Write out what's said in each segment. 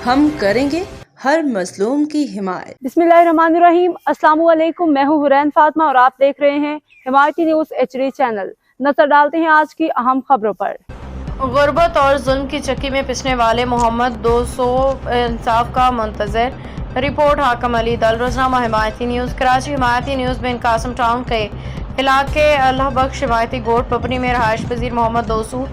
हम करेंगे हर मजलूम की हिमायत। बिस्मिल्लाहिर्रहमानिर्रहीम। अस्सलाम वालेकुम। मैं हूँ हुरैन फातिमा और आप देख रहे हैं हिमायती न्यूज़ HD चैनल। नजर डालते हैं आज की अहम खबरों पर। गुर्बत और जुल्म की चक्की में पिसने वाले मोहम्मद 200 इंसाफ का मुंतजर। रिपोर्ट हाकम अली दल, रोजनामा हिमायती न्यूज़, कराची। हिमायती न्यूज़ बिन कासिम टाउन के इलाके अल्लाह बख्श हिमायती गोट पपनी में रहायश पजीर मोहम्मद दोसू,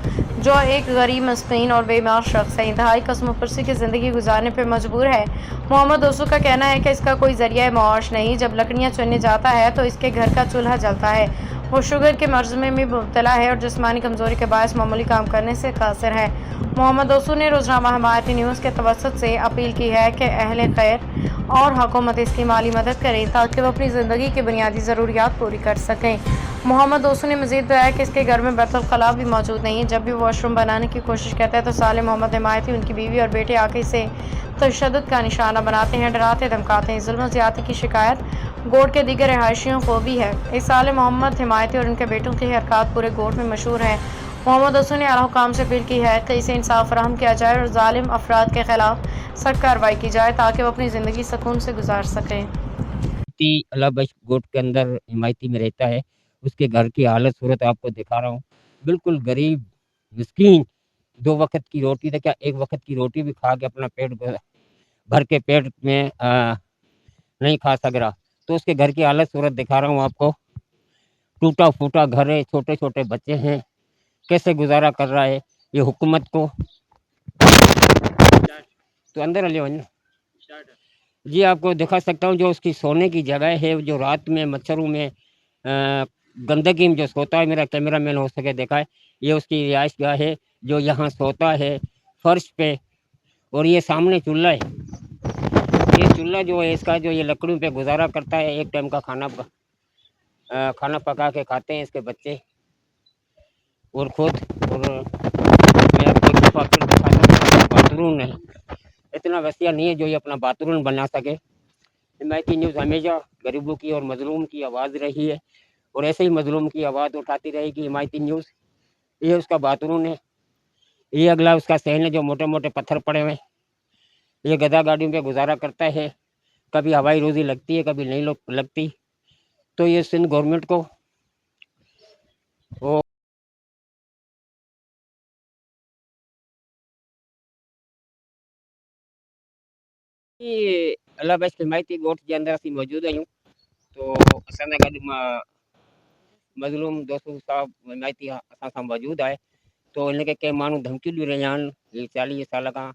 जो एक गरीब मस्कीन और बेमार शख्स है, इंतहाई कस्म परसी की ज़िंदगी गुजारने पर मजबूर है। मोहम्मद दोसू का कहना है कि इसका कोई जरिया माश नहीं। जब लकड़ियाँ चुनने जाता है तो इसके घर का चूल्हा जलता है। वो शुगर के मर्ज में भी मुब्तला है और जिस्मानी कमज़ोरी के बायस मामूली काम करने से कासिर है। मोहम्मद दोसू ने रोजनामा हिमायती न्यूज़ के तवसत से अपील की है कि अहले खैर और हुकूमत इसकी माली मदद करें ताकि वो अपनी ज़िंदगी की बुनियादी ज़रूरियात पूरी कर सकें। मोहम्मद दोसू ने मज़ीद बताया कि इसके घर में बैतुल खला भी मौजूद नहीं है। जब भी वॉशरूम बनाने की कोशिश करता है तो साले मोहम्मद हिमायती, उनकी बीवी और बेटे आके इसे तशद्दुद का निशाना बनाते हैं, डराते धमकाते हैं। जुल्म ज़्यादती की शिकायत गोट के दीगर रहायशियों को भी है। इस साल मोहम्मद हिमायती और उनके बेटों की हरकत पूरे गोट में मशहूर है। मोहम्मद दोसू ने आला हुकाम से अपील की है कि इसे इंसाफ फराहम किया जाए और जालिम अफराद के खिलाफ सख्त कार्रवाई की जाए ताकि वो अपनी ज़िंदगी सुकून से गुजार सकें। अल्लाह बख्श गोट के अंदर हिमायती में रहता है। उसके घर की हालत सूरत आपको दिखा रहा हूँ। बिल्कुल गरीब मिस्कीन, 2 वक़्त की रोटी तो क्या 1 वक़्त की रोटी भी खा के अपना पेट भर के पेट में नहीं खा सक रहा। तो उसके घर की हालत सूरत दिखा रहा हूँ आपको। टूटा-फूटा घर है, छोटे-छोटे बच्चे हैं, कैसे गुज़ारा कर रहा है ये हुकूमत को। तो अंदर ले वञो। जी, आपको दिखा सकता हूँ जो उसकी सोने की जगह है, जो रात में मच्छरों में गंदगी में जो सोता है, मेरा कैमरामैन हो सके दिखाए, ये उसकी रिहाइशगाह है, जो यहाँ सोता है फर्श पे। और ये सामने चूल्हा है। ये चूल्हा जो है इसका, जो ये लकड़ियों पे गुज़ारा करता है, एक टाइम का खाना पका के खाते हैं इसके बच्चे और खुद। और मैं आपको एक दफ़ा फिर दिखा सकता हूँ, बाथरूम है। इतना वसीया नहीं है जो ये अपना बाथरूम बना सके। हिमायती न्यूज़ हमेशा गरीबों की और मज़लूम की आवाज़ रही है और ऐसे ही मज़लूम की आवाज़ उठाती रहेगी हिमायती न्यूज़। ये उसका बाथरूम है। ये अगला उसका सहन है, जो मोटे-मोटे पत्थर पड़े हुए हैं। ये गधा गाड़ियों पे गुज़ारा करता है। कभी हवाई रोज़ी लगती है, कभी नहीं लगती। तो ये सिंध गवर्नमेंट को वो ये अल्लाह बख्श हिमायती गोठ जे अंदर असीं मौजूद आहियूं। तो असां सां गॾु मज़लूम दोस्तू साहब हिमायती असां सां मौजूद आहे। तो हिनखे कंहिं माण्हू धमकियूं ॾेई रहिया आहिनि। हीउ 40 साल खां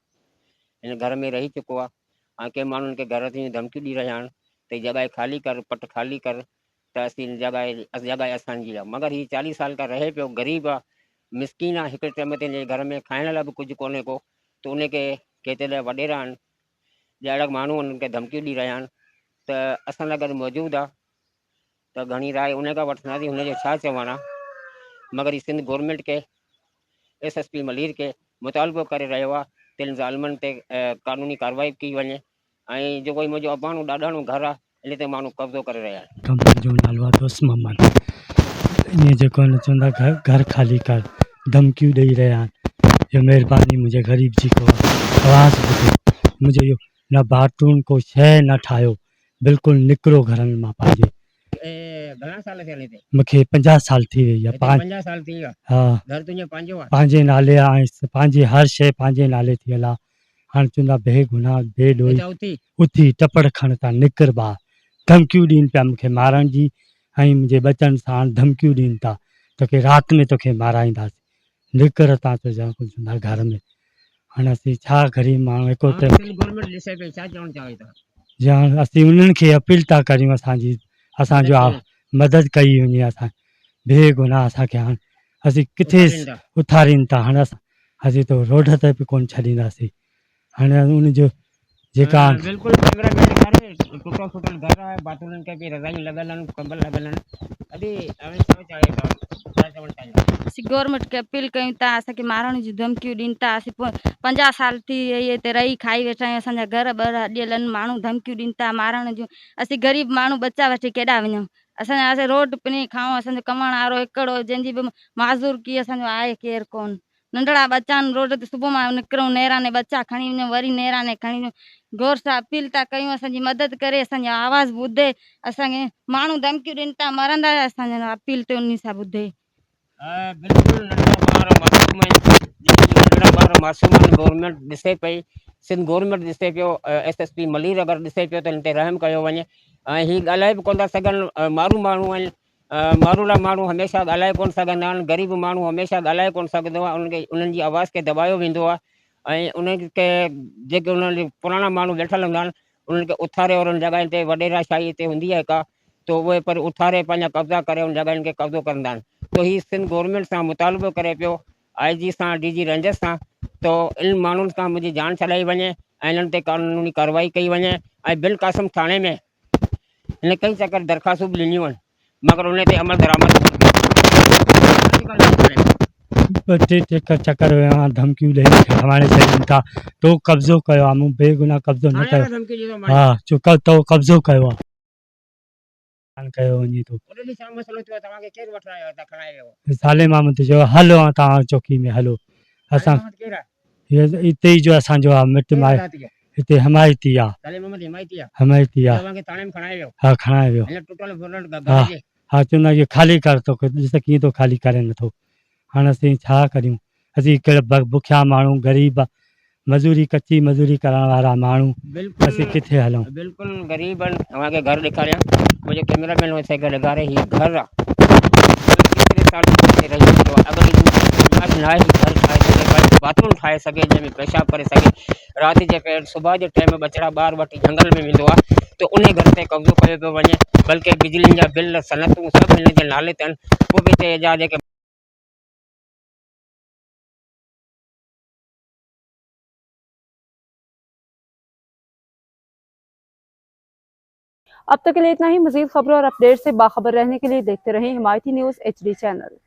हिन घर में रही चुको आहे। हाणे कंहिं माण्हुनि खे घर ते धमकियूं ॾेई रहिया आहिनि त हीअ जॻह ख़ाली कर, पट ख़ाली कर, त असीं जॻह असांजी आहे। मगर हीउ 40 साल खां रहे पियो, ग़रीब आहे, मिसकीन आहे। हिकु टाइम ते हिनजे घर में खाइण लाइ बि कुझु कोन्हे को। त उनखे केतिरा वॾेरा आहिनि, ॼाड़ माण्हू उन्हनि खे धमकियूं ॾेई रहिया आहिनि। त असां सां गॾु मौजूदु आहे, त घणी राय उन खां वठंदासीं, हुनजो छा चवणु आहे। मगर ही सिंध गवर्नमेंट के SSP मलीर के मुतालबो करे रहियो आहे त इन ज़ालिमनि ते कानूनी कार्रवाई की वञे। ऐं जेको मुंहिंजो अबाणो ॾाढाणो घर आहे, इन ते माण्हू कब्ज़ो करे रहिया आहिनि। कंपनी जो नालो आहे दोस्त मोहम्मद। ईअं जेको न चवंदा घर ख़ाली कर, धमकियूं ॾेई रहिया आहिनि। इहो महिरबानी मुंहिंजे ग़रीब जी को आवाज़ ॿुधो। मुंहिंजो इहो न बाथरूम को शइ न ठाहियो, बिल्कुलु निकिरो घर में मां पंहिंजे। घणा साल थिया हिते? मूंखे 50 साल थी वई आहे। 50 साल थी विया? हा। घर तुंहिंजो पंहिंजो आहे? पंहिंजे नाले आहे, पंहिंजी हर शइ पंहिंजे नाले थियल आहे। हाणे चवंदा बेगुनाह बेॾोही उथी टपड़ खण था निकिर ॿार। धमकियूं ॾियनि पिया मूंखे मारण जी, ऐं मुंहिंजे बचनि सां धमकियूं ॾियनि था तोखे राति में तोखे माराईंदासीं, निकिर था त चवंदा घर में। हाणे असीं छा ग़रीब माण्हू हिकु त गवर्नमेंट ॾिसे पई, छा चवणु चाहियो था? ॼण असीं उन्हनि खे अपील था करियूं असांजो मदद कई वञे। असां बेगुनाह असांखे हाणे असीं किथे उथारीनि था। हाणे असीं त रोड ते बि कोन छॾींदासीं। हाणे उनजो जेका बिल्कुलु कैमरामैन ॾेखारे, टुटल फुटल घर आहे, बाथरूम के भी रज़ाइयूं लॻल आहिनि, कंबल लॻल आहिनि। अभी हाणे छा चाहियो था, छा चवणु चाहियो? असीं गवर्नमेंट खे अपील कयूं था, असांखे मारण जी धमकियूं ॾियनि था। असीं 50 साल थी वई हिते रही खाई वेठा आहियूं, असांजा घर ॿर हॾियल आहिनि, माण्हू धमकियूं ॾियनि था मारण जूं। असीं ग़रीब माण्हू बचा वठी केॾा वञूं। असां रोड पिनी खाऊं, असांजो कमण वारो हिकिड़ो जंहिंजी बि माज़ूर की असांजो आहे केरु कोन। नंढड़ा बच्चा रोड ते सुबुह मां निकिरूं नेराने बच्चा खणी वञूं वरी नेराने खणी वञूं गौर सां अपील था कयूं असांजी मदद करे असांजी आवाज़ ॿुधे असांखे माण्हू धमकियूं ॾिनि था मरंदा असांजा अपील ते उन सां ॿुधे बिल्कुलु नंढड़ा ॿार मासूम आहिनि गवर्नमेंट ॾिसे पई सिंध गवर्नमेंट ॾिसे पियो SSP मलीर अगरि ॾिसे पियो त हिन ते रहम कयो वञे ऐं हीअ ॻाल्हाए बि कोन था सघनि माण्हू आहिनि मारूला माण्हू हमेशह ॻाल्हाए कोन सघंदा आहिनि ग़रीब माण्हू हमेशह ॻाल्हाए कोन सघंदो आहे उनखे उन्हनि जी आवाज़ खे दबायो वेंदो आहे ऐं उनखे जेके उन्हनि पुराणा माण्हू वेठल हूंदा आहिनि उन्हनि खे उथारे और उन जॻहियुनि ते वॾेराशाही हिते हूंदी आहे का त उहे पर उथारे पंहिंजा कब्ज़ा करे उन जॻहियुनि खे कब्ज़ो कंदा आहिनि त हीअ सिंध गवर्नमेंट सां मुतालबो करे पियो IG सां DG रेंजर्स सां तो इन माण्हुनि खां मुंहिंजी जान छॾाई वञे ऐं इन्हनि ते कानूनी कार्रवाई कई वञे ऐं बिल क़ासिम थाणे में हिन कई चकर दरख़्वास्तूं बि ॾिनियूं आहिनि मगर उन ते अमल दरामद टे चक्कर विया आहियां धमकियूं ॾेई हवाणे छॾनि था तो कब्ज़ो कयो आहे मूं बेगुनाह कब्ज़ो न कयो हा चो तो कब्ज़ो कयो आहे कयो वञे थो साले मामूद चयो हलो तव्हां चौकी में हलो असां हिते ई जो असांजो आहे मिट माए हिते हिमायती आहे हिमायती आहे हा खणाए वियो हा हा चवंदा इहो ख़ाली कर तो ॾिस कीअं थो ख़ाली करे नथो हाणे असीं छा करियूं असीं कहिड़ा बुखिया माण्हू ग़रीब मज़ूरी कच्ची मज़ूरी करण वारा माण्हू असीं किथे हलूं बिल्कुलु ग़रीब आहिनि तव्हांखे घर ॾेखारियां मुंहिंजे कैमरामैन वैसे गॾु ॾेखारे हीअ घर आहे केतिरे साल रही चुको आहे अगरि न आहे घर ठाहे सघे बाथरूम ठाहे सघे जंहिंमें पेशाब करे सघे राति जे पहिरियों सुबुह जे टाइम बछड़ा ॿार वठी जंगल में वेंदो आहे त उन घर ते कब्ज़ो कयो पियो वञे बल्कि बिजली जा बिल सनतूं सभु हिन जे नाले ते आहिनि पोइ बि हिते जा जेके अब तक के लिए इतना ही। मजीद खबरों और अपडेट से बाखबर रहने के लिए देखते रहें हिमायती न्यूज़ HD चैनल।